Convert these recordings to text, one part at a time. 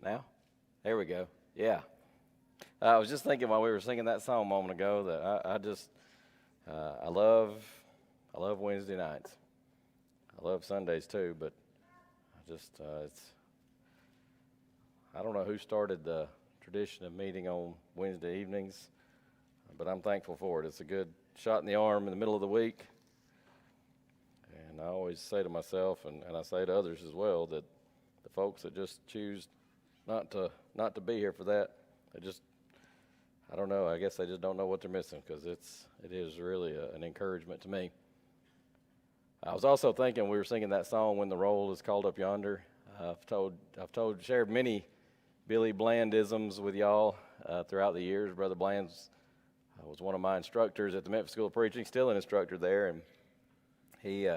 Now? There we go. Yeah. I was just thinking while we were singing that song a moment ago that I love Wednesday nights. I love Sundays too, but I don't know who started the tradition of meeting on Wednesday evenings, but I'm thankful for it. It's a good shot in the arm in the middle of the week. And I always say to myself, and I say to others as well, that the folks that just choose not to be here for that, I don't know, I guess they just don't know what they're missing, because it is really an encouragement to me. I was also thinking, we were singing that song, When the Roll is Called Up Yonder. I've shared many Billy Bland-isms with y'all throughout the years. Brother Bland was one of my instructors at the Memphis School of Preaching, still an instructor there, and he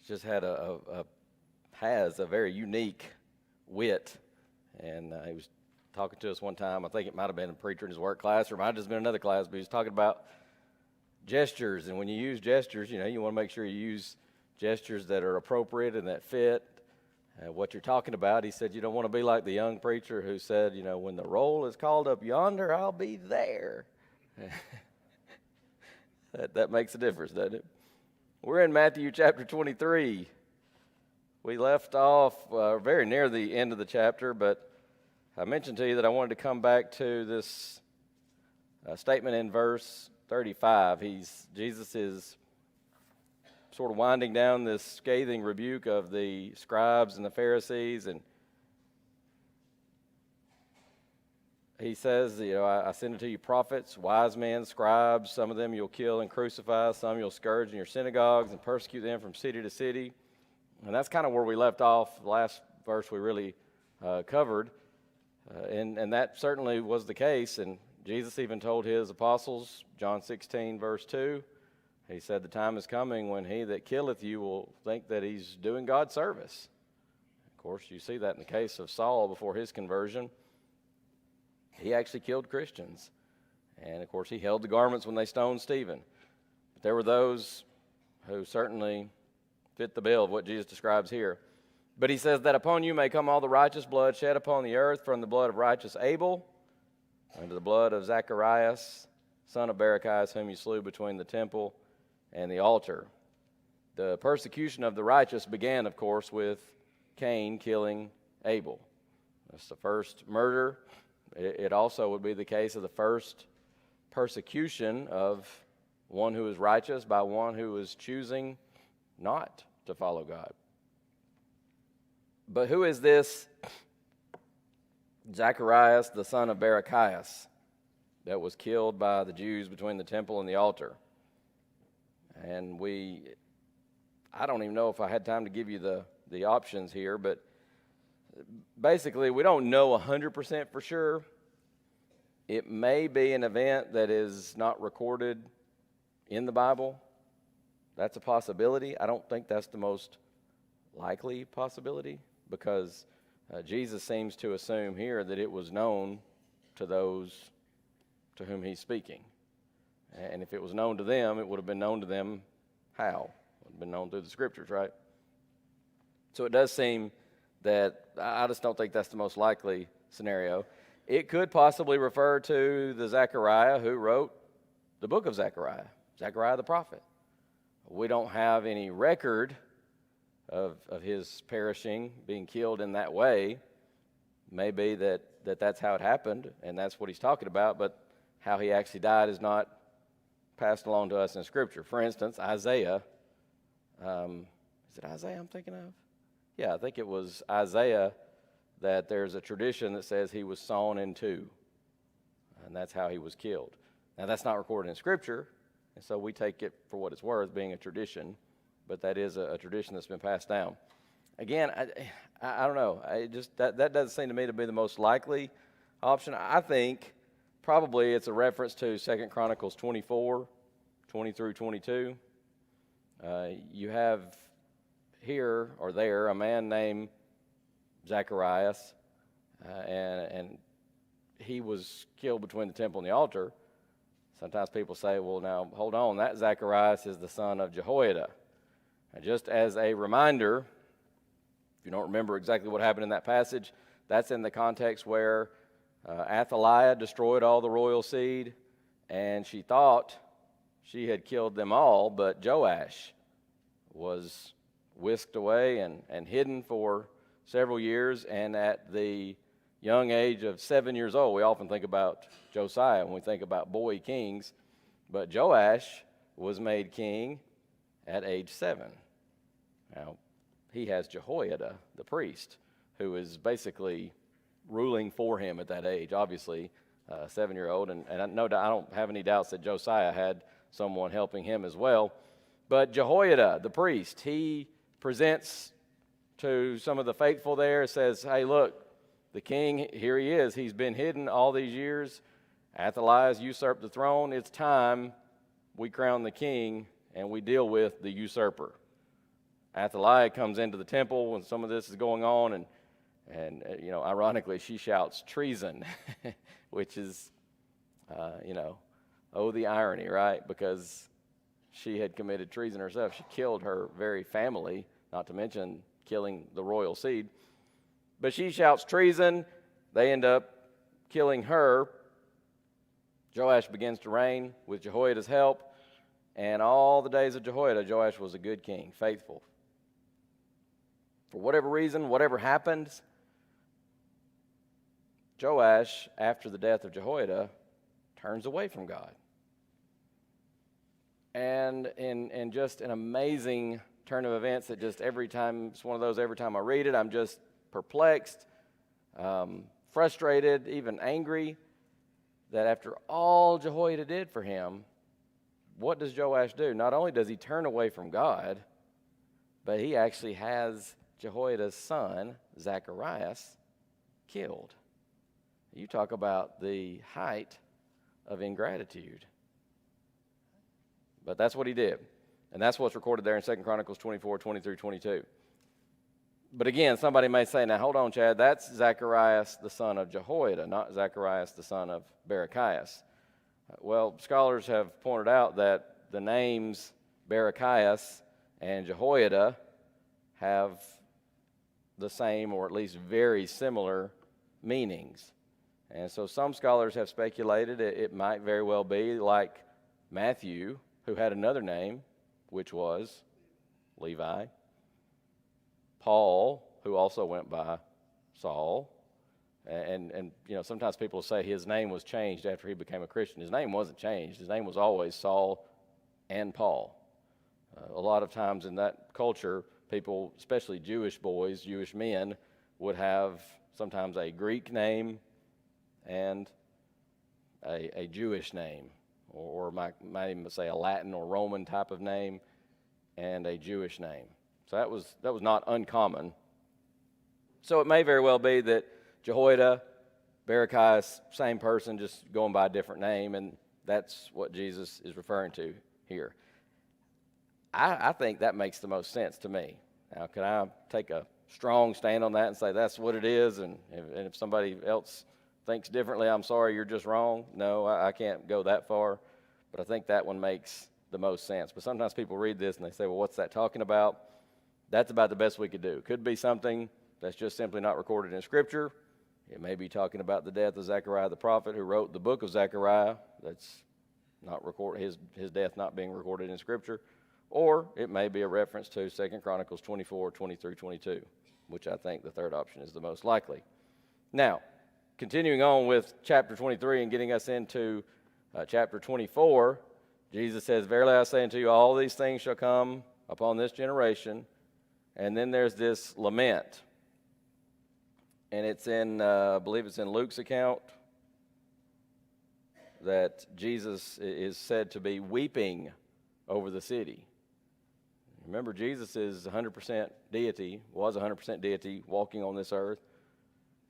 just has a very unique wit, and he was talking to us one time. I think it might have been a preacher in his work class, or it might have just been another class, but he was talking about gestures, and when you use gestures, you want to make sure you use gestures that are appropriate and that fit what you're talking about. He said you don't want to be like the young preacher who said, when the roll is called up yonder, I'll be there. That makes a difference, doesn't it? We're in Matthew chapter 23. We left off very near the end of the chapter, but I mentioned to you that I wanted to come back to this statement in verse 35. Jesus is sort of winding down this scathing rebuke of the scribes and the Pharisees, and he says, I send it to you prophets, wise men, scribes. Some of them you'll kill and crucify. Some you'll scourge in your synagogues and persecute them from city to city. And that's kind of where we left off. The last verse we really covered. And that certainly was the case. And Jesus even told his apostles, John 16, verse 2, he said, the time is coming when he that killeth you will think that he's doing God service. Of course, you see that in the case of Saul before his conversion. He actually killed Christians. And, of course, he held the garments when they stoned Stephen. But there were those who certainly fit the bill of what Jesus describes here. But he says that upon you may come all the righteous blood shed upon the earth, from the blood of righteous Abel unto the blood of Zacharias, son of Barachias, whom you slew between the temple and the altar. The persecution of the righteous began, of course, with Cain killing Abel. That's the first murder. It also would be the case of the first persecution of one who is righteous by one who is choosing not to follow God. But who is this Zacharias, the son of Barachias, that was killed by the Jews between the temple and the altar? And I don't even know if I had time to give you the options here, but basically we don't know 100% for sure. It may be an event that is not recorded in the Bible. That's a possibility. I don't think that's the most likely possibility, because Jesus seems to assume here that it was known to those to whom he's speaking. And if it was known to them, it would have been known to them how? It would have been known through the scriptures, right? So it does seem that I just don't think that's the most likely scenario. It could possibly refer to the Zechariah who wrote the book of Zechariah, Zechariah the prophet. We don't have any record of his perishing, being killed in that way. Maybe that's how it happened, and that's what he's talking about, but how he actually died is not passed along to us in Scripture. For instance, Isaiah, is it Isaiah I'm thinking of? Yeah, I think it was Isaiah that there's a tradition that says he was sawn in two, and that's how he was killed. Now, that's not recorded in Scripture, and so we take it for what it's worth, being a tradition, but that is a tradition that's been passed down. Again, I don't know. That doesn't seem to me to be the most likely option. I think probably it's a reference to 2 Chronicles 24, 20 through 22. You have here or there a man named Zacharias, and he was killed between the temple and the altar. Sometimes people say, well, now, hold on, that Zacharias is the son of Jehoiada. And just as a reminder, if you don't remember exactly what happened in that passage, that's in the context where Athaliah destroyed all the royal seed, and she thought she had killed them all, but Joash was whisked away and hidden for several years, and at the young age of 7 years old, we often think about Josiah when we think about boy kings, but Joash was made king at age 7. Now, he has Jehoiada, the priest, who is basically ruling for him at that age, obviously a 7-year-old, and I don't have any doubts that Josiah had someone helping him as well. But Jehoiada, the priest, he presents to some of the faithful there, says, hey, look, the king, here he is. He's been hidden all these years. Athaliah has usurped the throne. It's time we crown the king and we deal with the usurper. Athaliah comes into the temple when some of this is going on, and ironically, she shouts treason, which is, oh, the irony, right? Because she had committed treason herself. She killed her very family, not to mention killing the royal seed. But she shouts treason. They end up killing her. Joash begins to reign with Jehoiada's help. And all the days of Jehoiada, Joash was a good king, faithful. For whatever reason, whatever happens, Joash, after the death of Jehoiada, turns away from God. And in just an amazing turn of events that just every time, it's one of those, every time I read it, I'm just perplexed, frustrated, even angry, that after all Jehoiada did for him, what does Joash do? Not only does he turn away from God, but he actually has Jehoiada's son, Zacharias, killed. You talk about the height of ingratitude. But that's what he did. And that's what's recorded there in 2 Chronicles 24, 20 through 22. But again, somebody may say, now hold on, Chad, that's Zacharias the son of Jehoiada, not Zacharias the son of Barachias. Well, scholars have pointed out that the names Barachias and Jehoiada have the same, or at least very similar, meanings. And so some scholars have speculated it might very well be like Matthew, who had another name, which was Levi. Paul, who also went by Saul. And sometimes people say his name was changed after he became a Christian. His name wasn't changed. His name was always Saul and Paul. A lot of times in that culture, people, especially Jewish boys, Jewish men, would have sometimes a Greek name and a Jewish name, or might even say a Latin or Roman type of name and a Jewish name. So that was not uncommon. So it may very well be that Jehoiada, Barachias, same person, just going by a different name, and that's what Jesus is referring to here. I think that makes the most sense to me. Now, can I take a strong stand on that and say that's what it is, and if somebody else thinks differently, I'm sorry, you're just wrong? No, I can't go that far, but I think that one makes the most sense. But sometimes people read this and they say, well, what's that talking about? That's about the best we could do. It could be something that's just simply not recorded in Scripture. It may be talking about the death of Zechariah the prophet, who wrote the book of Zechariah. That's not recorded, his death not being recorded in Scripture. Or it may be a reference to 2 Chronicles 24, 20 through 22, which I think the third option is the most likely. Now, continuing on with chapter 23 and getting us into chapter 24, Jesus says, verily I say unto you, all these things shall come upon this generation. And then there's this lament. And it's in, I believe it's in Luke's account, that Jesus is said to be weeping over the city. Remember, Jesus is 100% deity, was 100% deity walking on this earth,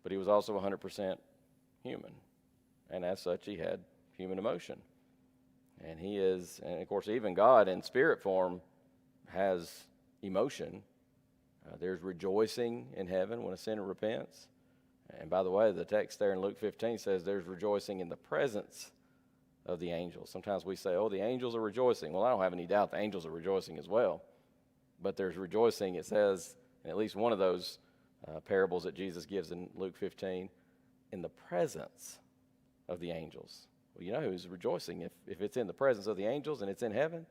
but he was also 100% human. And as such, he had human emotion. And he is, and of course, even God in spirit form has emotion. There's rejoicing in heaven when a sinner repents. And by the way, the text there in Luke 15 says there's rejoicing in the presence of the angels. Sometimes we say, oh, the angels are rejoicing. Well, I don't have any doubt the angels are rejoicing as well. But there's rejoicing, it says, in at least one of those parables that Jesus gives in Luke 15, in the presence of the angels. Well, you know who's rejoicing if it's in the presence of the angels and it's in heaven?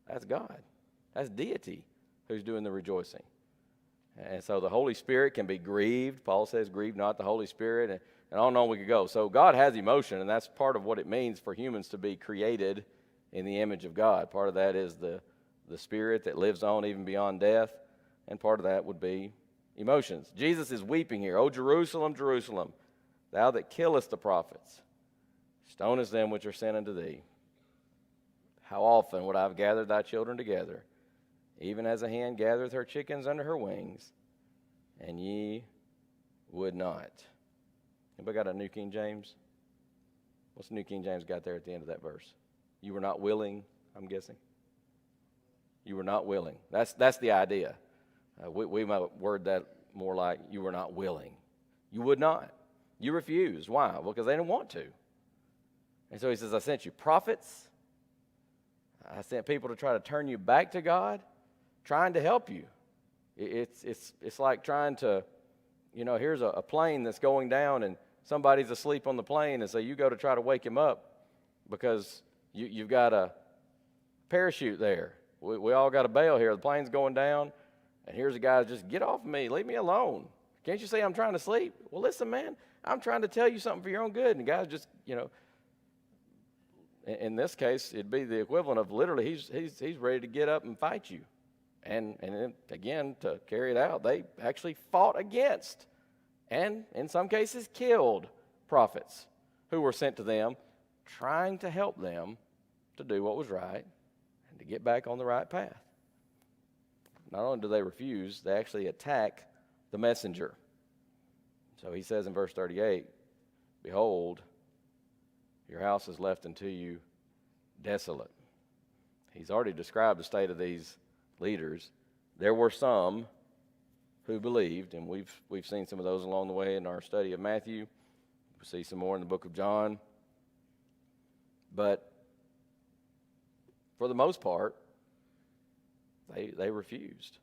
That's God. That's deity who's doing the rejoicing. And so the Holy Spirit can be grieved. Paul says, grieve not the Holy Spirit, and on and on we could go. So God has emotion, and that's part of what it means for humans to be created in the image of God. Part of that is the Spirit that lives on even beyond death, and part of that would be emotions. Jesus is weeping here. O Jerusalem, Jerusalem, thou that killest the prophets, stonest them which are sent unto thee. How often would I have gathered thy children together, even as a hen gathereth her chickens under her wings, and ye would not. Anybody got a New King James? What's the New King James got there at the end of that verse? You were not willing, I'm guessing. You were not willing. That's the idea. We might word that more like you were not willing. You would not. You refused. Why? Well, because they didn't want to. And so he says, I sent you prophets. I sent people to try to turn you back to God, trying to help you. It's like trying to, here's a plane that's going down and somebody's asleep on the plane, and so you go to try to wake him up because you've got a parachute there. We all got a bail here. The plane's going down. And here's a guy, just get off of me. Leave me alone. Can't you see I'm trying to sleep? Well, listen, man, I'm trying to tell you something for your own good. And the guy's just, in this case, it'd be the equivalent of literally he's ready to get up and fight you. And then, again, to carry it out, they actually fought against and, in some cases, killed prophets who were sent to them, trying to help them to do what was right and to get back on the right path. Not only do they refuse, they actually attack the messenger. So he says in verse 38, behold, your house is left unto you desolate. He's already described the state of these leaders. There were some who believed, and we've seen some of those along the way in our study of Matthew. We'll see some more in the book of John. But for the most part, they refused.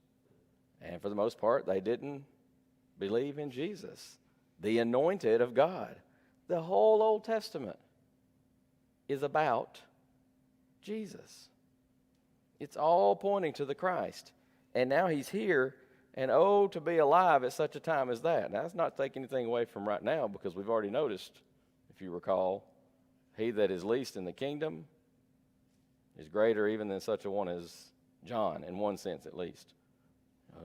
And for the most part, they didn't believe in Jesus, the anointed of God. The whole Old Testament is about Jesus. It's all pointing to the Christ. And now he's here, and oh, to be alive at such a time as that. Now, that's not taking anything away from right now, because we've already noticed, if you recall, he that is least in the kingdom is greater even than such a one as John, in one sense at least.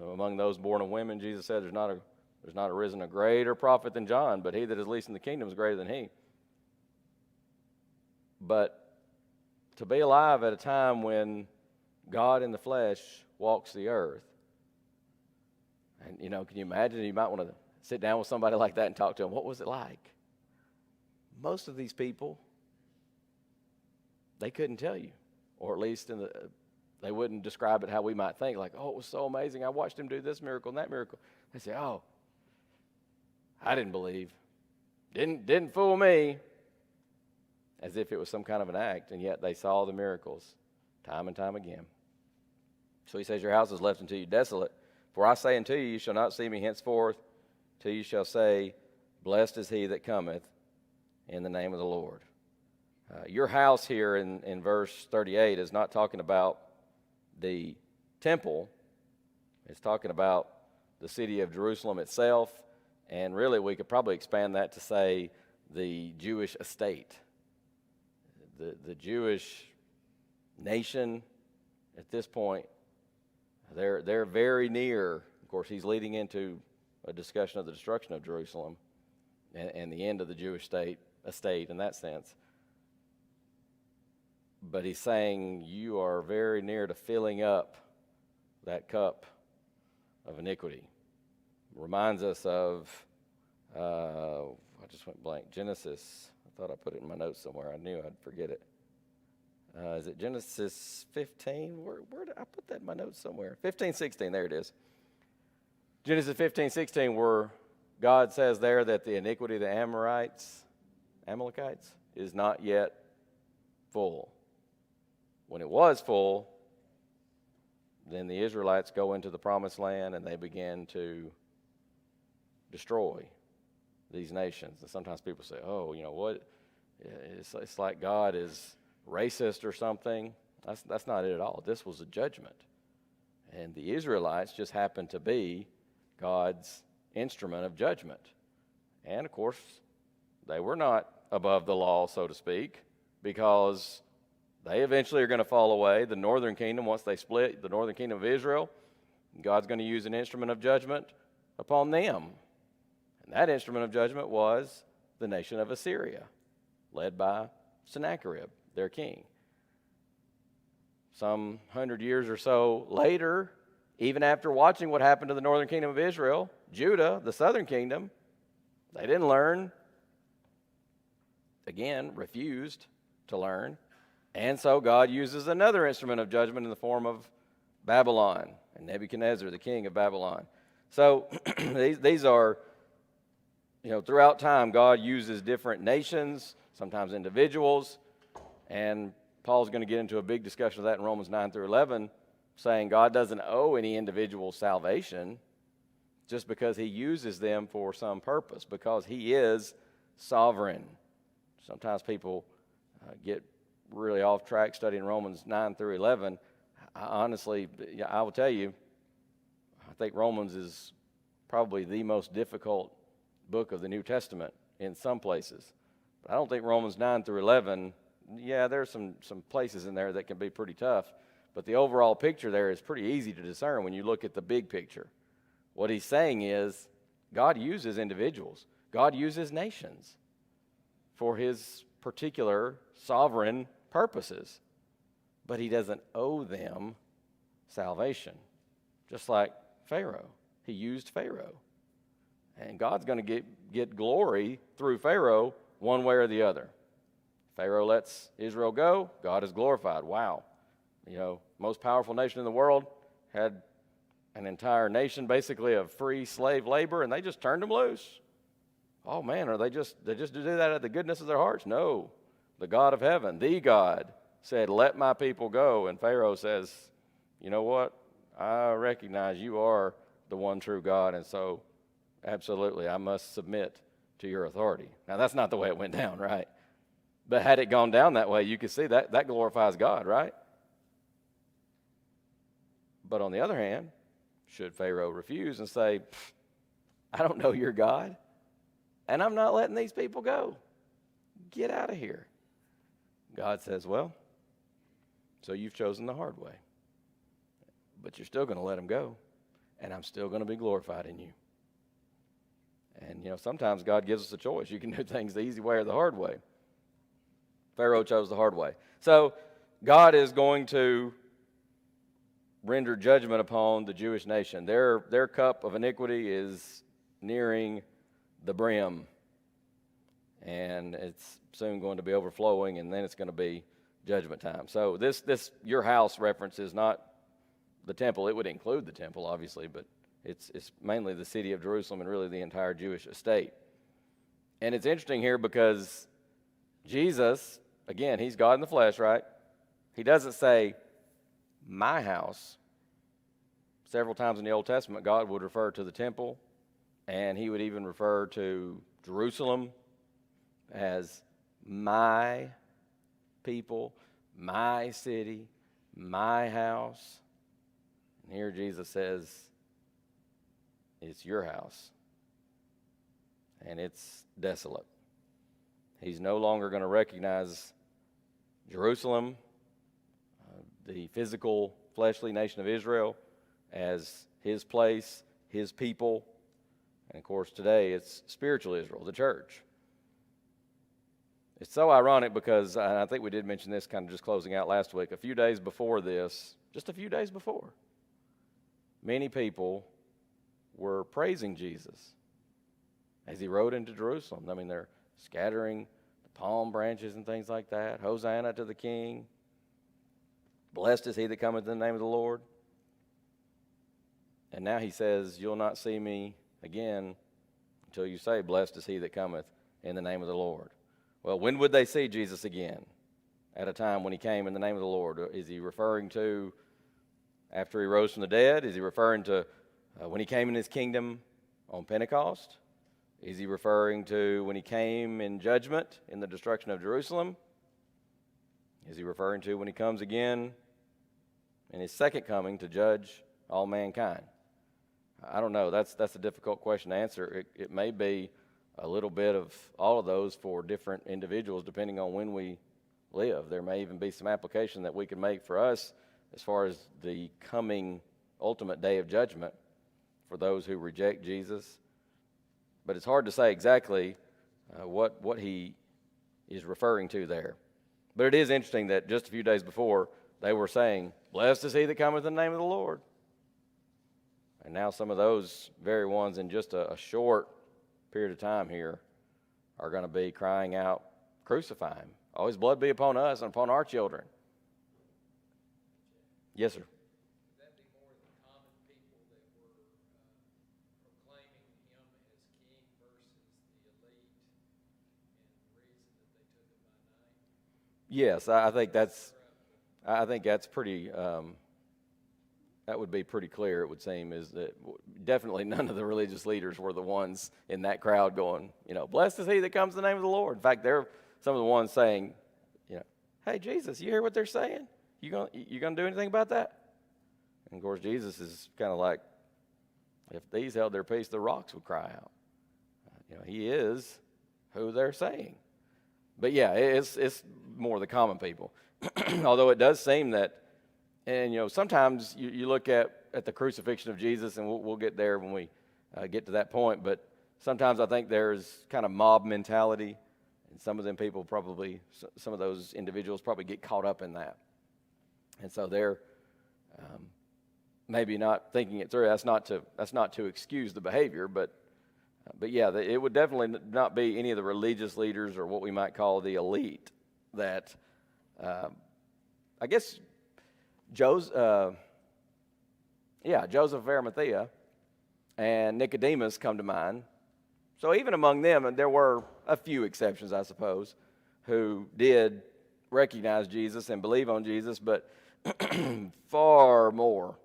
Among those born of women, Jesus said, there's not arisen a greater prophet than John, but he that is least in the kingdom is greater than he. But to be alive at a time when God in the flesh walks the earth, and can you imagine? You might want to sit down with somebody like that and talk to them. What was it like? Most of these people, they couldn't tell you, or at least they wouldn't describe it how we might think, like, oh, it was so amazing. I watched him do this miracle and that miracle. They say, oh, I didn't believe. Didn't fool me. As if it was some kind of an act, and yet they saw the miracles time and time again. So he says, your house is left unto you desolate. For I say unto you, you shall not see me henceforth, till you shall say, blessed is he that cometh in the name of the Lord. Your house here in verse 38 is not talking about the temple. It's talking about the city of Jerusalem itself, and really we could probably expand that to say the Jewish estate. The Jewish nation at this point, they're very near. Of course, he's leading into a discussion of the destruction of Jerusalem and the end of the Jewish estate in that sense. But he's saying you are very near to filling up that cup of iniquity. Reminds us of, I just went blank, Genesis. I thought I put it in my notes somewhere. I knew I'd forget it. Is it Genesis 15? Where did I put that in my notes somewhere? 15:16, there it is. Genesis 15:16, where God says there that the iniquity of the Amalekites, is not yet full. When it was full, then the Israelites go into the promised land and they begin to destroy these nations. And sometimes people say, oh, you know what? It's like God is racist or something. That's not it at all. This was a judgment. And the Israelites just happened to be God's instrument of judgment. And, of course, they were not above the law, so to speak, because they eventually are going to fall away. The northern kingdom, once they split, the northern kingdom of Israel, God's going to use an instrument of judgment upon them. And that instrument of judgment was the nation of Assyria, led by Sennacherib, their king. Some 100 years or so later, even after watching what happened to the northern kingdom of Israel, Judah, the southern kingdom, they didn't learn, again, refused to learn. And so God uses another instrument of judgment in the form of Babylon and Nebuchadnezzar, the king of Babylon. So these are, throughout time, God uses different nations, sometimes individuals, and Paul's going to get into a big discussion of that in Romans 9 through 11, saying God doesn't owe any individual salvation just because he uses them for some purpose, because he is sovereign. Sometimes people get really off track studying Romans 9 through 11. Honestly, I will tell you, I think Romans is probably the most difficult book of the New Testament in some places. But I don't think Romans 9 through 11, there's some places in there that can be pretty tough. But the overall picture there is pretty easy to discern when you look at the big picture. What he's saying is God uses individuals. God uses nations for his particular sovereign purposes. But he doesn't owe them salvation. Just like Pharaoh. He used Pharaoh. And God's going to get glory through Pharaoh one way or the other. Pharaoh lets Israel go, God is glorified. Wow. Most powerful nation in the world had an entire nation basically of free slave labor, and they just turned them loose. Oh man, they just do that out of the goodness of their hearts? No. The God of heaven, the God, said, let my people go. And Pharaoh says, you know what? I recognize you are the one true God, and so absolutely I must submit to your authority. Now that's not the way it went down, right? But had it gone down that way, you could see that glorifies God, right? But on the other hand, should Pharaoh refuse and say, I don't know your God, and I'm not letting these people go. Get out of here. God says, well, so you've chosen the hard way. But you're still going to let them go, and I'm still going to be glorified in you. And, sometimes God gives us a choice. You can do things the easy way or the hard way. Pharaoh chose the hard way. So God is going to render judgment upon the Jewish nation. Their cup of iniquity is nearing the brim, and it's soon going to be overflowing, and then it's going to be judgment time. So this your house reference is not the temple. It would include the temple, obviously, but it's mainly the city of Jerusalem and really the entire Jewish estate. And it's interesting here because Jesus, again, he's God in the flesh, right? He doesn't say, my house. Several times in the Old Testament, God would refer to the temple, and he would even refer to Jerusalem as my people, my city, my house. And here Jesus says, it's your house, and it's desolate. He's no longer going to recognize Jerusalem, the physical, fleshly nation of Israel, as his place, his people. And, of course, today it's spiritual Israel, the church. It's so ironic because, and I think we did mention this kind of just closing out last week, a few days before this, just a few days before, many people were praising Jesus as he rode into Jerusalem. I mean, they're scattering the palm branches and things like that. Hosanna to the King. Blessed is he that cometh in the name of the Lord. And now he says, you'll not see me again until you say, blessed is he that cometh in the name of the Lord. Well, when would they see Jesus again? At a time when he came in the name of the Lord. Is he referring to after he rose from the dead? Is he referring to when he came in his kingdom on Pentecost? Is he referring to when he came in judgment in the destruction of Jerusalem? Is he referring to when he comes again in his second coming to judge all mankind? I don't know. That's a difficult question to answer. It may be a little bit of all of those for different individuals depending on when we live. There may even be some application that we can make for us as far as the coming ultimate day of judgment for those who reject Jesus. But it's hard to say exactly what he is referring to there. But it is interesting that just a few days before, they were saying, "Blessed is he that cometh in the name of the Lord." And now some of those very ones in just a short period of time here are going to be crying out, "Crucify him. Oh, his blood be upon us and upon our children." Yes, sir. Would that be more the common people that were proclaiming him as king versus the elite, and the reason that they took him by night? Yes, I think that's pretty. That would be pretty clear. It would seem is that definitely none of the religious leaders were the ones in that crowd going, "Blessed is he that comes in the name of the Lord." In fact, they're some of the ones saying, "Hey, Jesus, you hear what they're saying? You gonna do anything about that?" And of course, Jesus is kind of like, if these held their peace, the rocks would cry out. He is who they're saying. But yeah, it's more the common people. Although it does seem that, and sometimes you look at the crucifixion of Jesus, and we'll get there when we get to that point. But sometimes I think there's kind of mob mentality, and some of them people probably, some of those individuals probably get caught up in that. And so they're maybe not thinking it through. That's not to excuse the behavior, but yeah, it would definitely not be any of the religious leaders or what we might call the elite that, I guess, Joseph of Arimathea and Nicodemus come to mind. So even among them, and there were a few exceptions, I suppose, who did recognize Jesus and believe on Jesus, but far more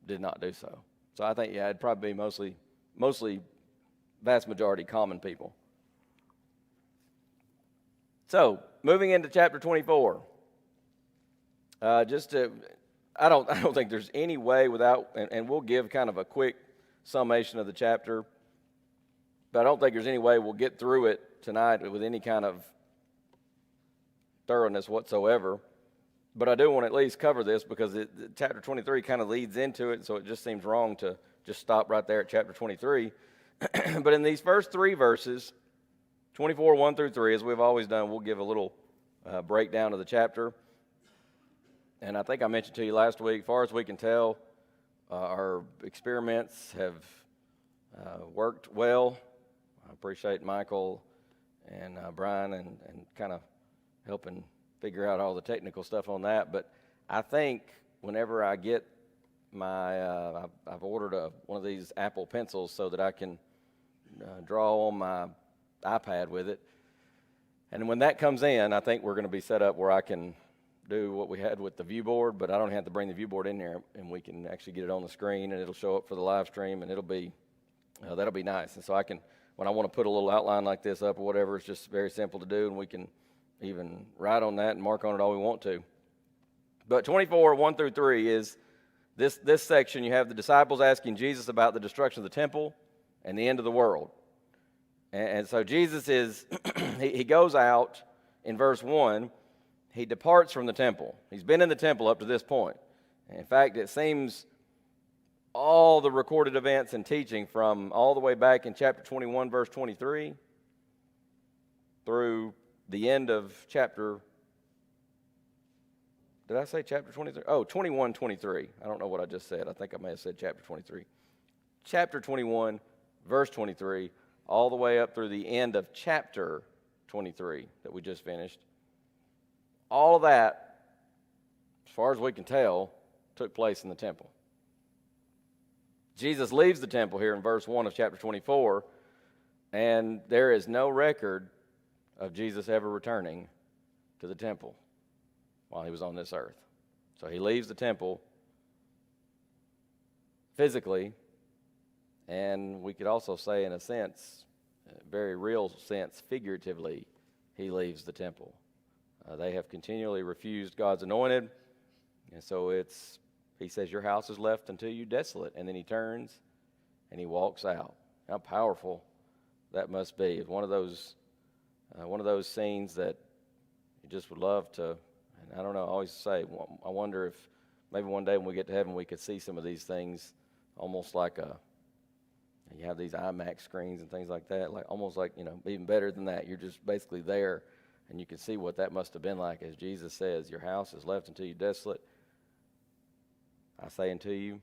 did not do so. So I think, it'd probably be mostly vast majority common people. So moving into chapter 24, I don't think there's any way without, and we'll give kind of a quick summation of the chapter, but I don't think there's any way we'll get through it tonight with any kind of thoroughness whatsoever. But I do want to at least cover this because chapter 23 kind of leads into it, so it just seems wrong to just stop right there at chapter 23. But in these first three verses, 24, 1 through 3, as we've always done, we'll give a little breakdown of the chapter. And I think I mentioned to you last week, far as we can tell, our experiments have worked well. I appreciate Michael and Brian and kind of helping figure out all the technical stuff on that. But I think whenever I get I've ordered one of these Apple pencils so that I can draw on my iPad with it. And when that comes in, I think we're going to be set up where I can do what we had with the view board, but I don't have to bring the view board in there, and we can actually get it on the screen, and it'll show up for the live stream, and that'll be nice. And so I can, when I want to put a little outline like this up or whatever, it's just very simple to do, and we can even write on that and mark on it all we want to. But 24, 1 through 3 is this section. You have the disciples asking Jesus about the destruction of the temple and the end of the world. And so Jesus he goes out in verse 1. He departs from the temple. He's been in the temple up to this point. In fact, it seems all the recorded events and teaching from all the way back in chapter 21, verse 23, through the end of chapter, did I say chapter 23? Oh, 21, 23. I don't know what I just said. I think I may have said chapter 23. Chapter 21, verse 23, all the way up through the end of chapter 23 that we just finished. All of that, as far as we can tell, took place in the temple. Jesus leaves the temple here in verse 1 of chapter 24, and there is no record of Jesus ever returning to the temple while he was on this earth. So he leaves the temple physically, and we could also say, in a sense, very real sense, figuratively, he leaves the temple. They have continually refused God's anointed, and so he says, your house is left unto you desolate, and then he turns and he walks out. How powerful that must be. It's one of those scenes that you just would love to, and I don't know, I always say, I wonder if maybe one day when we get to heaven we could see some of these things almost like you have these IMAX screens and things like that, like almost like, even better than that. You're just basically there, and you can see what that must have been like, as Jesus says, your house is left unto you desolate. I say unto you,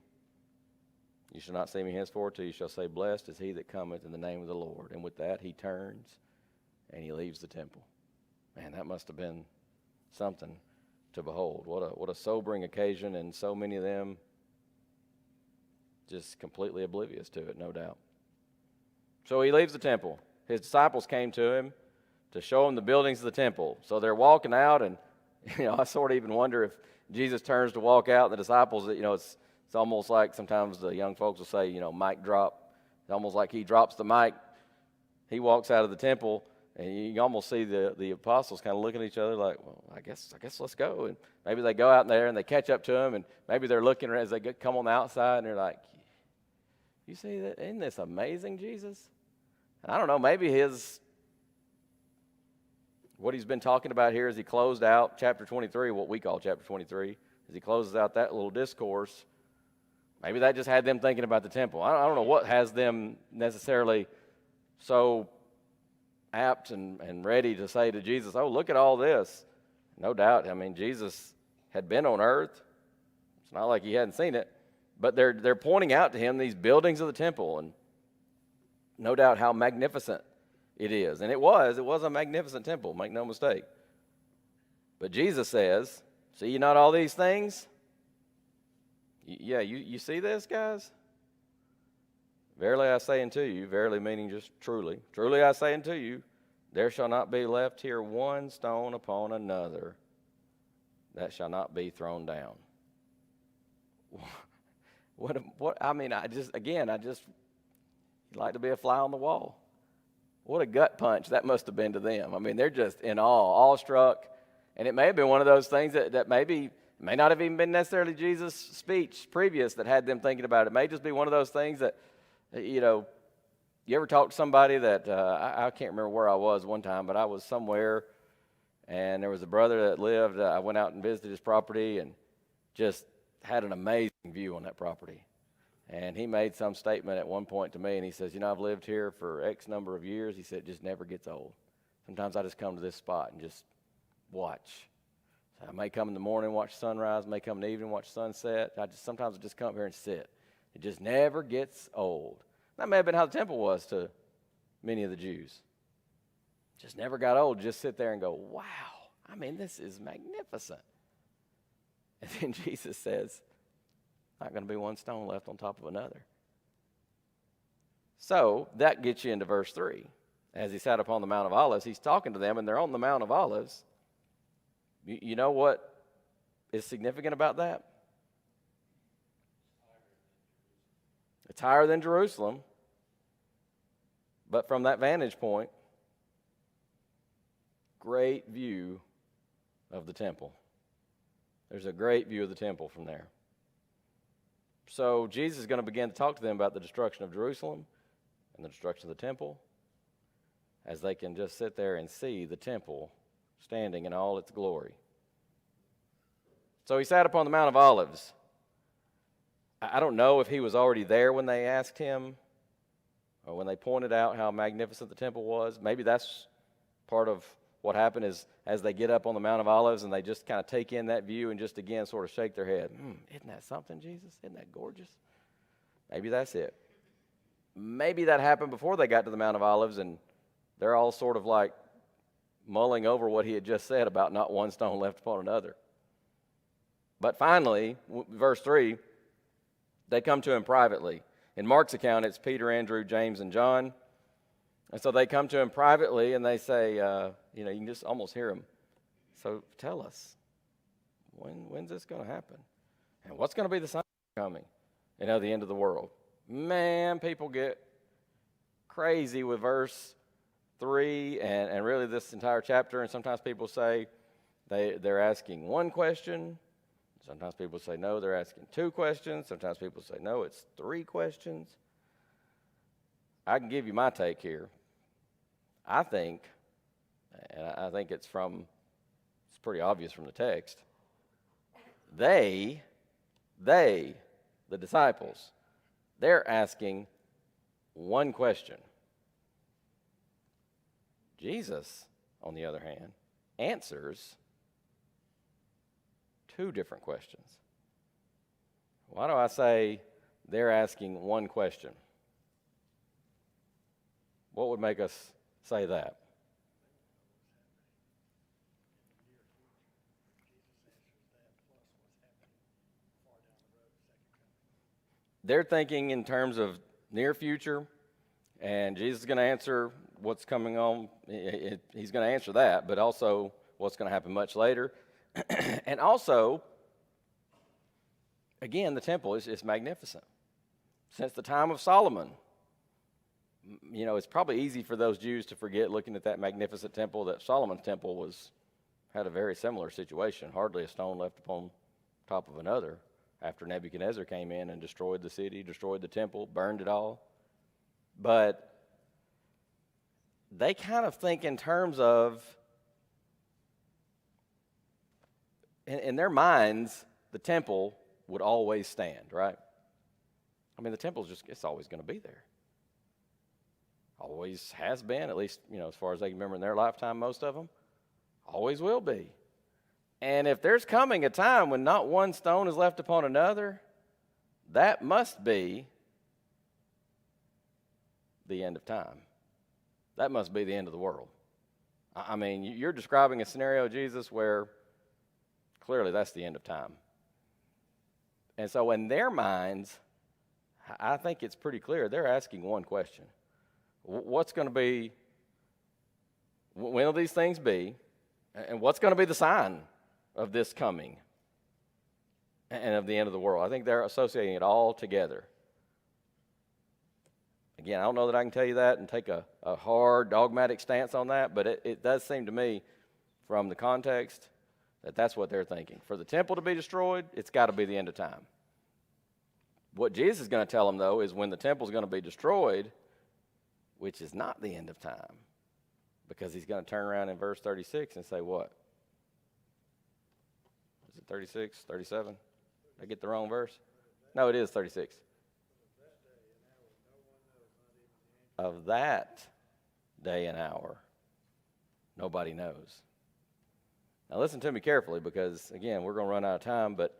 you shall not see me henceforth, till you shall say, blessed is he that cometh in the name of the Lord. And with that, he turns and he leaves the temple. Man, that must have been something to behold. What a sobering occasion, and so many of them just completely oblivious to it, no doubt. So he leaves the temple. His disciples came to him to show him the buildings of the temple. So they're walking out, and I sort of even wonder if Jesus turns to walk out, and the disciples, it's almost like sometimes the young folks will say, mic drop. It's almost like he drops the mic. He walks out of the temple, and you can almost see the apostles kind of looking at each other like, well, I guess let's go. And maybe they go out there and they catch up to him, and maybe they're looking as they come on the outside, and they're like, you see that? Isn't this amazing, Jesus? And I don't know, maybe what he's been talking about here as he closed out chapter 23, what we call chapter 23, as he closes out that little discourse, maybe that just had them thinking about the temple. I don't know what has them necessarily so apt and ready to say to Jesus, oh, look at all this. No doubt, Jesus had been on earth. It's not like he hadn't seen it. But they're pointing out to him these buildings of the temple, and no doubt how magnificent it is. And it was a magnificent temple, make no mistake. But Jesus says, see you not all these things? You see this, guys? Verily I say unto you, verily meaning just truly, truly I say unto you, there shall not be left here one stone upon another that shall not be thrown down. I just like to be a fly on the wall. What a gut punch that must have been to them. They're just in awe, awestruck. And it may have been one of those things that may not have even been necessarily Jesus' speech previous that had them thinking about it. It may just be one of those things that, you ever talk to somebody that, I can't remember where I was one time, but I was somewhere, and there was a brother that lived, I went out and visited his property and just had an amazing view on that property. And he made some statement at one point to me, and he says, I've lived here for X number of years. He said, it just never gets old. Sometimes I just come to this spot and just watch. So I may come in the morning, watch sunrise, may come in the evening, watch sunset. Sometimes I just come here and sit. It just never gets old. That may have been how the temple was to many of the Jews. Just never got old. Just sit there and go, wow, this is magnificent. And then Jesus says, not going to be one stone left on top of another. So that gets you into verse 3. As he sat upon the Mount of Olives, he's talking to them, and they're on the Mount of Olives. You know what is significant about that? It's higher than Jerusalem. But from that vantage point, great view of the temple. There's a great view of the temple from there. So Jesus is going to begin to talk to them about the destruction of Jerusalem and the destruction of the temple, as they can just sit there and see the temple standing in all its glory. So he sat upon the Mount of Olives. I don't know if he was already there when they asked him, or when they pointed out how magnificent the temple was. Maybe that's part of what happened, is as they get up on the Mount of Olives and they just kind of take in that view and just again sort of shake their head. Isn't that something, Jesus? Isn't that gorgeous? Maybe that's it. Maybe that happened before they got to the Mount of Olives, and they're all sort of like mulling over what he had just said about not one stone left upon another. But finally, verse 3, they come to him privately. In Mark's account, it's Peter, Andrew, James, and John. And so they come to him privately, and they say, you can just almost hear him. So tell us, when's this going to happen? And what's going to be the sign coming? The end of the world. Man, people get crazy with verse 3 and really this entire chapter. And sometimes people say they're asking one question. Sometimes people say, no, they're asking two questions. Sometimes people say, no, it's three questions. I can give you my take here. I think, and I think it's pretty obvious from the text, the disciples, they're asking one question. Jesus, on the other hand, answers two different questions. Why do I say they're asking one question? What would make us say that? They're thinking in terms of near future, and Jesus is going to answer what's coming on. He's going to answer that, but also what's going to happen much later. And also, again, the temple is magnificent. Since the time of Solomon, you know, it's probably easy for those Jews to forget, looking at that magnificent temple, that Solomon's temple had a very similar situation. Hardly a stone left upon top of another after Nebuchadnezzar came in and destroyed the city, destroyed the temple, burned it all. But they kind of think in terms of, in their minds, the temple would always stand, right? I mean, the temple's it's always going to be there. Always has been, at least, you know, as far as they can remember in their lifetime, most of them. Always will be. And if there's coming a time when not one stone is left upon another, that must be the end of time. That must be the end of the world. I mean, you're describing a scenario, Jesus, where clearly that's the end of time. And so in their minds, I think it's pretty clear. They're asking one question. What's going to be, when will these things be, and what's going to be the sign of this coming and of the end of the world? I think they're associating it all together. Again, I don't know that I can tell you that and take a hard, dogmatic stance on that, but it does seem to me from the context that that's what they're thinking. For the temple to be destroyed, it's got to be the end of time. What Jesus is going to tell them, though, is when the temple is going to be destroyed, which is not the end of time, because he's going to turn around in verse 36 and say what? Is it 36, 37? Did I get the wrong verse? No, it is 36. Of that day and hour, nobody knows. Now listen to me carefully, because, again, we're going to run out of time, but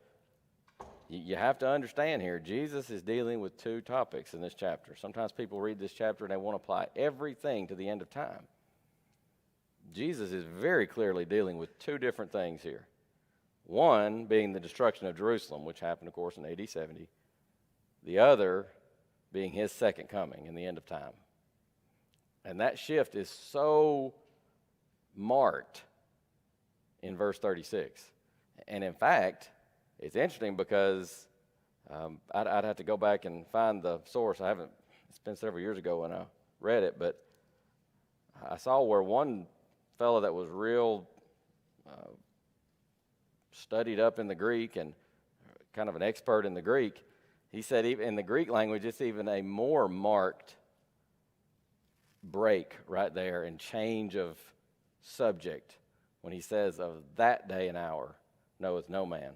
you have to understand here, Jesus is dealing with two topics in this chapter. Sometimes people read this chapter and they want to apply everything to the end of time. Jesus is very clearly dealing with two different things here. One being the destruction of Jerusalem, which happened, of course, in AD 70. The other being his second coming in the end of time. And that shift is so marked in verse 36. And in fact, it's interesting because I'd have to go back and find the source. It's been several years ago when I read it, but I saw where one fellow that was real studied up in the Greek and kind of an expert in the Greek, he said even in the Greek language, it's even a more marked break right there and change of subject when he says, of that day and hour knoweth no man.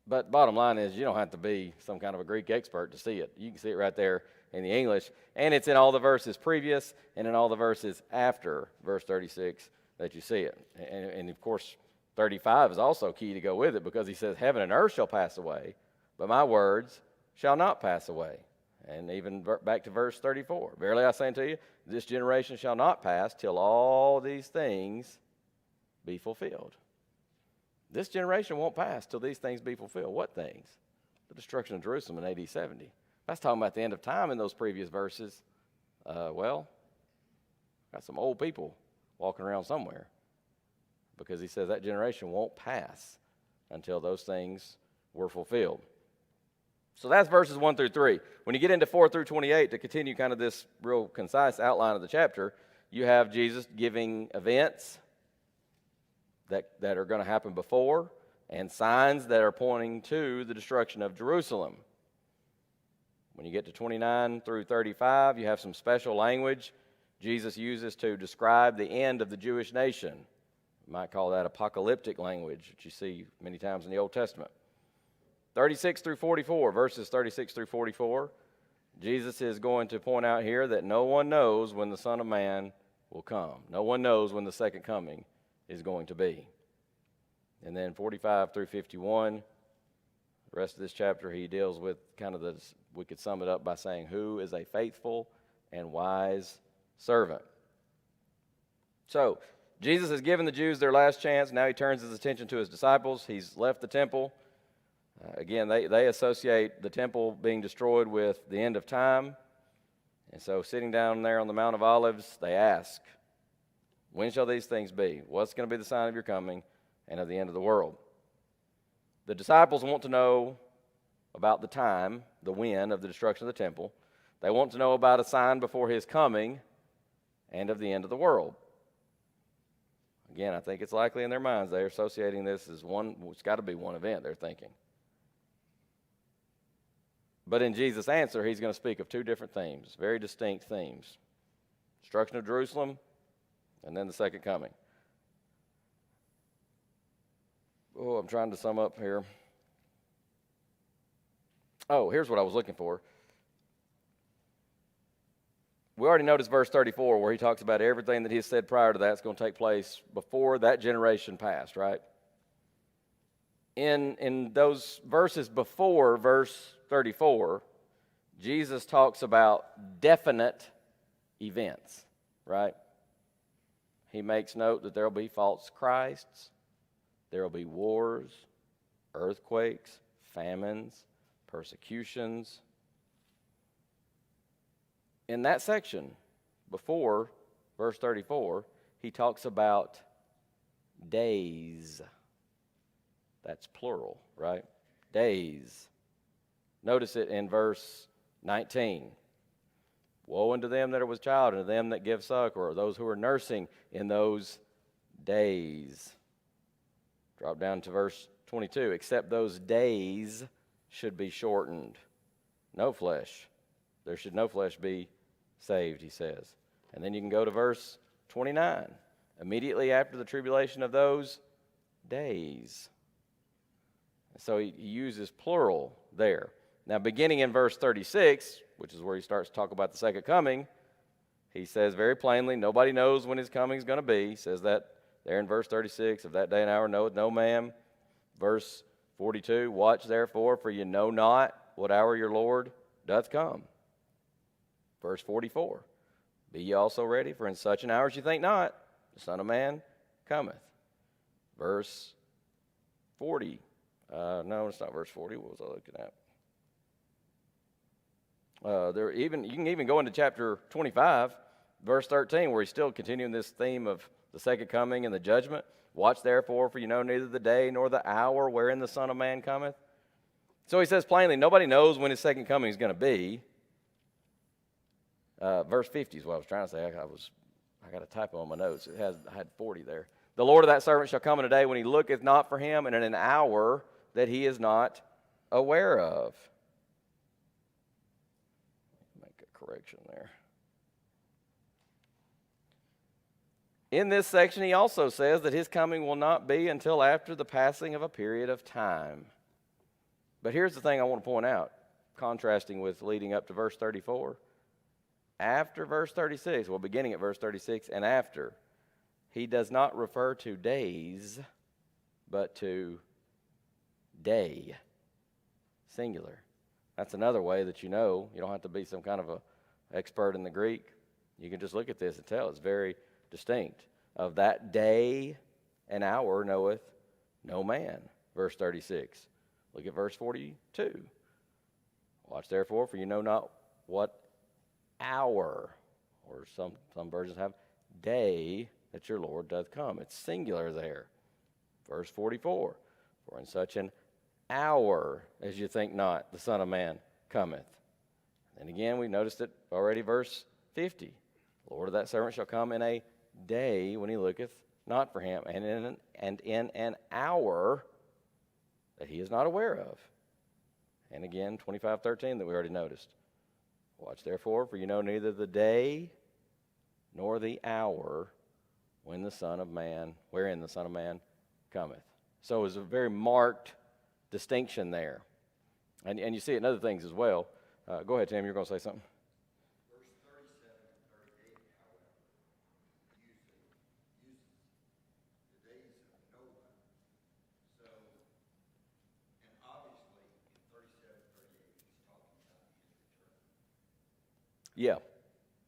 But bottom line is, you don't have to be some kind of a Greek expert to see it. You can see it right there in the English, and it's in all the verses previous and in all the verses after verse 36 that you see it. And of course, 35 is also key to go with it, because he says, heaven and earth shall pass away, but my words shall not pass away. And even back to verse 34, verily I say unto you, this generation shall not pass till all these things be fulfilled. This generation won't pass till these things be fulfilled. What things? The destruction of Jerusalem in AD 70. That's talking about the end of time in those previous verses. Got some old people walking around somewhere, because he says that generation won't pass until those things were fulfilled. So that's verses 1 through 3. When you get into 4 through 28, to continue kind of this real concise outline of the chapter, you have Jesus giving events that are going to happen before and signs that are pointing to the destruction of Jerusalem. When you get to 29 through 35, you have some special language Jesus uses to describe the end of the Jewish nation. You might call that apocalyptic language that you see many times in the Old Testament. 36 through 44, verses 36 through 44, Jesus is going to point out here that no one knows when the Son of Man will come. No one knows when the second coming is going to be. And then 45 through 51, the rest of this chapter, he deals with kind of this, we could sum it up by saying, who is a faithful and wise servant. So, Jesus has given the Jews their last chance. Now he turns his attention to his disciples. He's left the temple. Again, they associate the temple being destroyed with the end of time. And so sitting down there on the Mount of Olives, they ask, when shall these things be? What's going to be the sign of your coming and of the end of the world? The disciples want to know about the time, the when of the destruction of the temple. They want to know about a sign before his coming and of the end of the world. Again, I think it's likely in their minds they're associating this as one, it's got to be one event, they're thinking. But in Jesus' answer, he's going to speak of two different themes, very distinct themes. Destruction of Jerusalem, and then the second coming. Oh, I'm trying to sum up here. Oh, here's what I was looking for. We already noticed verse 34 where he talks about everything that he has said prior to that is going to take place before that generation passed, right? In those verses before verse 34, Jesus talks about definite events, right? He makes note that there will be false Christs, there will be wars, earthquakes, famines, persecutions. In that section, before verse 34, he talks about days. That's plural, right? Days. Notice it in verse 19. Woe unto them that are with child, and to them that give suck, or those who are nursing in those days. Drop down to verse 22. Except those days should be shortened. No flesh. There should no flesh be saved, he says. And then you can go to verse 29. Immediately after the tribulation of those days. So he uses plural there. Now, beginning in verse 36, which is where he starts to talk about the second coming, he says very plainly, nobody knows when his coming is going to be. He says that there in verse 36, of that day and hour knoweth no man. Verse 42, watch therefore, for you know not what hour your Lord doth come. Verse 44, be ye also ready, for in such an hour as you think not, the Son of Man cometh. Verse 40, no, it's not verse 40. What was I looking at? You can even go into chapter 25, verse 13, where he's still continuing this theme of the second coming and the judgment. Watch therefore, for you know neither the day nor the hour wherein the Son of Man cometh. So he says plainly, nobody knows when his second coming is going to be. Verse 50 is what I was trying to say. I got a typo on my notes. I had 40 there. The Lord of that servant shall come in a day when he looketh not for him, and in an hour that he is not aware of. Make a correction there. In this section, he also says that his coming will not be until after the passing of a period of time. But here's the thing I want to point out, contrasting with leading up to verse 34. After verse 36, well, beginning at verse 36 and after, he does not refer to days, but to day, singular. That's another way that you know. You don't have to be some kind of a expert in the Greek. You can just look at this and tell it's very distinct. Of that day and hour knoweth no man. Verse 36. Look at verse 42. Watch therefore, for you know not what hour, or some versions have day, that your Lord doth come. It's singular there. Verse 44. For in such an hour as you think not, the Son of Man cometh. And again, we noticed it already, verse 50. The Lord of that servant shall come in a day when he looketh not for him, and in an hour that he is not aware of. And again, 25:13 that we already noticed. Watch therefore, for you know neither the day nor the hour wherein the Son of Man cometh. So it's a very marked distinction there. And you see it in other things as well. Go ahead, Tim, you're going to say something. Verse 37 and 38, however, uses the days of Noah. So, and obviously in 37 and 38, he's talking about his return. Yeah.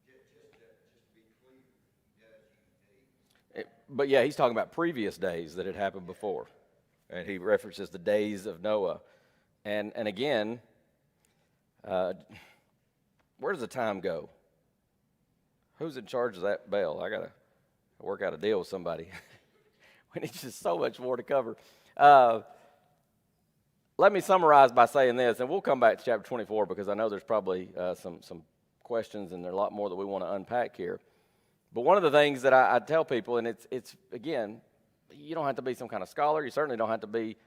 Just to be clear, he does use days. But yeah, he's talking about previous days that had happened before. And he references the days of Noah. And again, where does the time go? Who's in charge of that bell? I got to work out a deal with somebody. We need just so much more to cover. Let me summarize by saying this, and we'll come back to chapter 24 because I know there's probably some questions and there's a lot more that we want to unpack here. But one of the things that I tell people, and it's again, you don't have to be some kind of scholar. You certainly don't have to be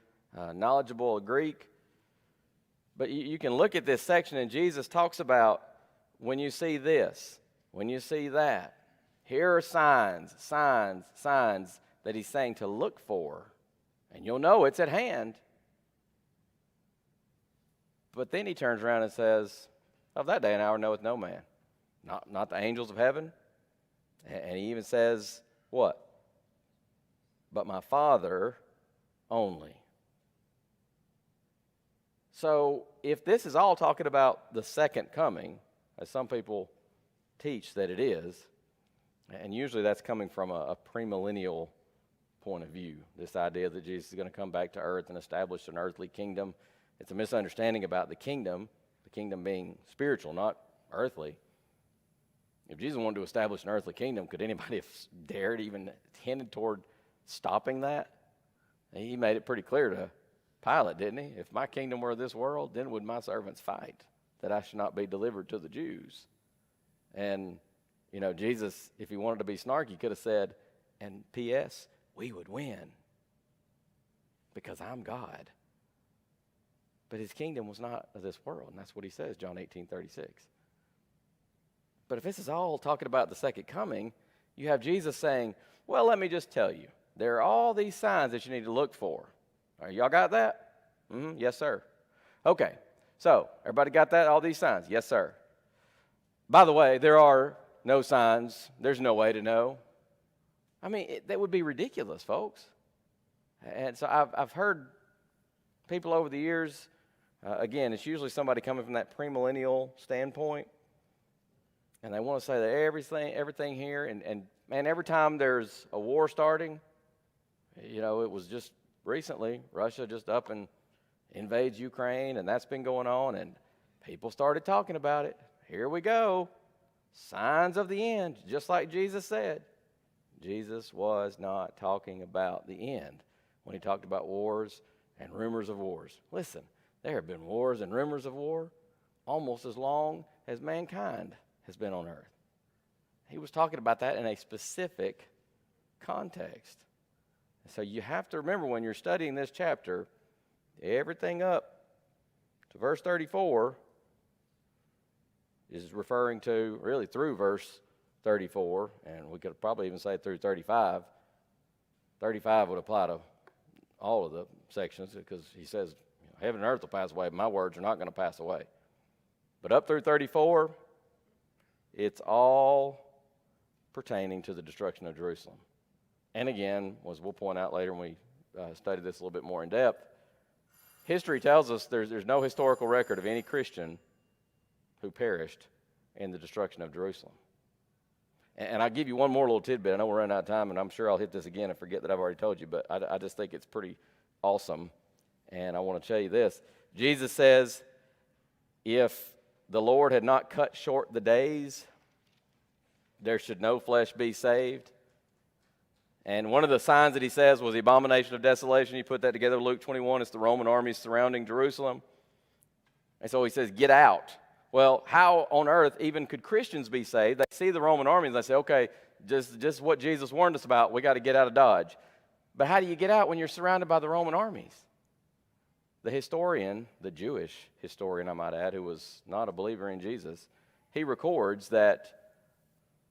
knowledgeable of Greek. But you can look at this section, and Jesus talks about when you see this, when you see that. Here are signs that he's saying to look for. And you'll know it's at hand. But then he turns around and says, of that day and hour knoweth no man. Not the angels of heaven. And he even says, what? But my Father only. So if this is all talking about the second coming, as some people teach that it is, and usually that's coming from a premillennial point of view, this idea that Jesus is going to come back to earth and establish an earthly kingdom. It's a misunderstanding about the kingdom being spiritual, not earthly. If Jesus wanted to establish an earthly kingdom, could anybody have dared even hinted toward stopping that? He made it pretty clear to Pilate, didn't he? If my kingdom were this world, then would my servants fight that I should not be delivered to the Jews? And, Jesus, if he wanted to be snarky, could have said, and P.S., we would win because I'm God. But his kingdom was not of this world, and that's what he says, John 18:36. But if this is all talking about the second coming, you have Jesus saying, well, let me just tell you, there are all these signs that you need to look for. All right, y'all got that? Yes, sir. Okay, so everybody got that, all these signs? Yes, sir. By the way, there are no signs. There's no way to know. I mean, that would be ridiculous, folks. And so I've heard people over the years, again, it's usually somebody coming from that premillennial standpoint, and they want to say that everything here, and man, every time there's a war starting, it was just recently, Russia just up and invades Ukraine, and that's been going on, and people started talking about it. Here we go. Signs of the end, just like Jesus said. Jesus was not talking about the end when he talked about wars and rumors of wars. Listen, there have been wars and rumors of war almost as long as mankind has been on earth. He was talking about that in a specific context. So you have to remember when you're studying this chapter, everything up to verse 34 is referring to, really through verse 34, and we could probably even say through 35. 35 would apply to all of the sections because he says, heaven and earth will pass away, but my words are not going to pass away. But up through 34, it's all pertaining to the destruction of Jerusalem. And again, as we'll point out later when we study this a little bit more in depth, history tells us there's no historical record of any Christian who perished in the destruction of Jerusalem. And I'll give you one more little tidbit. I know we're running out of time, and I'm sure I'll hit this again and forget that I've already told you, but I just think it's pretty awesome, and I want to tell you this. Jesus says, if the Lord had not cut short the days, there should no flesh be saved. And one of the signs that he says was the abomination of desolation. You put that together, Luke 21, it's the Roman armies surrounding Jerusalem. And so he says, get out. Well, how on earth even could Christians be saved? They see the Roman armies and they say, okay, just what Jesus warned us about, we got to get out of Dodge. But how do you get out when you're surrounded by the Roman armies? The historian, the Jewish historian I might add, who was not a believer in Jesus, he records that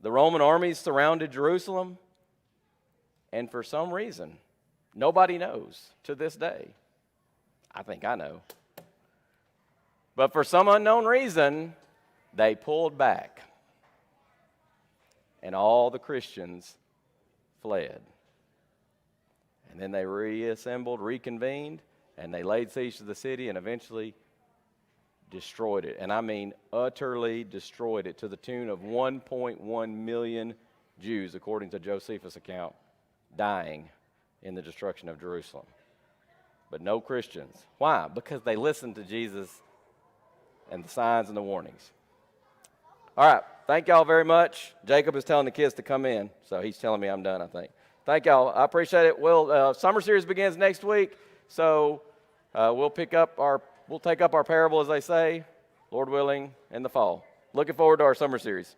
the Roman armies surrounded Jerusalem, and for some reason, nobody knows to this day. I think I know. But for some unknown reason, they pulled back. And all the Christians fled. And then they reassembled, reconvened, and they laid siege to the city and eventually destroyed it. And I mean utterly destroyed it to the tune of 1.1 million Jews, according to Josephus' account, dying in the destruction of Jerusalem. But no Christians. Why? Because they listened to Jesus and the signs and the warnings. All right. Thank y'all very much. Jacob is telling the kids to come in, so he's telling me I'm done, I think. Thank y'all. I appreciate it. Summer series begins next week, so we'll take up our parable, as they say, Lord willing, in the fall. Looking forward to our summer series.